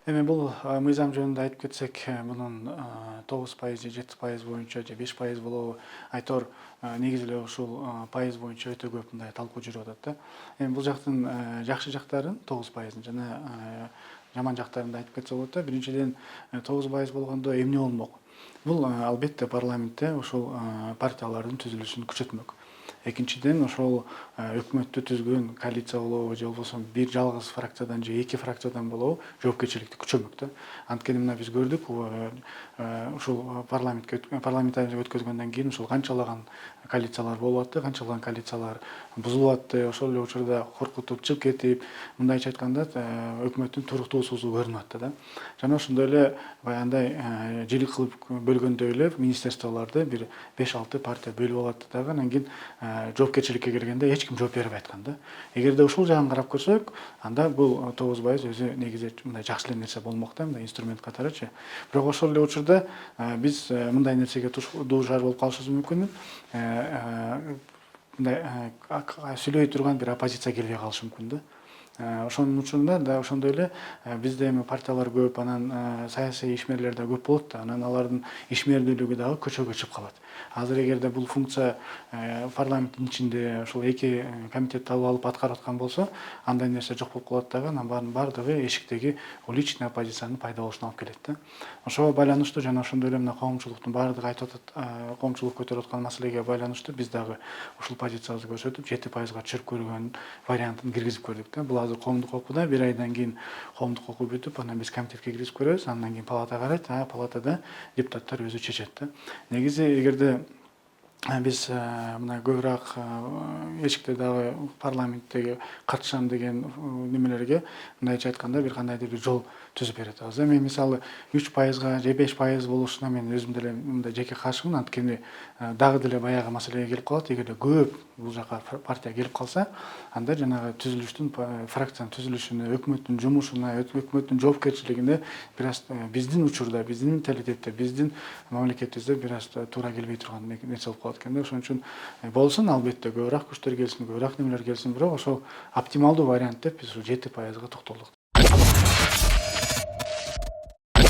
Эми бул мыйзам жөнүндө айтып кетсек, мунун 9% же 7% боюнча же 5% болобу айтор негизи эле ушул пайыз боюнча өтө көп мындай талкуу жүрүп атат да. Эми бул жактын жакшы жактарын 9%, жана жаман жактарын да айтып кетсе болот да. Биринчиден 9% болгондо эмне болмок? Бул албетте парламентте ушул партиялардын түзүлүшүн күчөтмөк. Экинчиден, ошол өкмөттү түзгөн коалиция болобу же болбосо бир жалгыз фракциядан же эки фракциядан болобу жоопкерчиликти күчөмөк да. Анткени мына биз көрдүк, ушул парламентаризм өткөзгөндөн кийин ушул канчалаган коалициялар болуп атты, канчалаган коалициялар бузулуп атты. Ошол эле учурда коркутуп, чыгып кетип, мындайча айтканда өкмөттүн туруктуусуздугу көрүнүп атты да. Жана ошондой эле баягындай желик кылып бөлгөндөй эле министерстволорду бир 5-6 партия бөлүп алат дагы, анан кийин жоопкерчиликке келгенде эч ким жооп бербей аткан да. Эгерде ушул жагын карап көрсөк, анда бул 9% өзү негизи мындай жакшы эле нерсе болмок да, мындай инструмент катарычы. Бирок ошол эле учурда биз мындай нерсеге дуушар болуп калышыбыз мүмкүн. Мындай сүйлөй турган бир оппозиция келбей калышы мүмкүн да. Ошонун учурунда да ошондой эле бизде эми партиялар көп, анан саясий ишмерлер да көп болот да, анан алардын ишмердүүлүгү дагы көчөгө чыгып калат. Азыр эгерде бул функция парламенттин ичинде ошол эки комитет табып алып аткарып аткан болсо, андай нерсе жок болуп калат дагы, анан барынын бардыгы эшиктеги личный оппозициянын пайда болушуна алып келет да. Ошого байланыштуу жана ошондой эле мына коомчулуктун бардыгы айтып атат, коомчулук көтөрүп аткан маселеге байланыштуу биз дагы ушул позициябызды көрсөтүп 7%га түшүрүп көргөн вариантын киргизип көрдүк да. Бул азыр коомдук окууда, бир айдан кийин коомдук окуу бүтүп, анан биз комитетке киргизип көрөбүз, андан кийин палата карайт, палатада депутаттар өзү чечет да. Негизи эгерде биз мына көбүрөөк эчикте дагы парламенттеги катышам деген немелерге мындайча айтканда бир кандайдыр бир жол түзүп бере атабыз. Эми мисалы 3%га же 5% болушуна мен өзүм деле мындай жеке каршымын, анткени дагы деле баягы маселеге келип калат. Эгерде көп бул жака партия келип калса, анда жанагы түзүлүштүн, фракциянын түзүлүшүнө, өкмөттүн жумушуна, өкмөттүн жоопкерчилигине бир аз биздин учурда, биздин менталитетте, биздин мамлекетибизде бир аз туура келбей турган нерсе болуп калат экен да. Ошон үчүн болсун, албетте көбүрөөк күчтөр келсин, көбүрөөк немелер келсин, бирок ошол оптималдуу вариант деп биз 7%га токтолдук.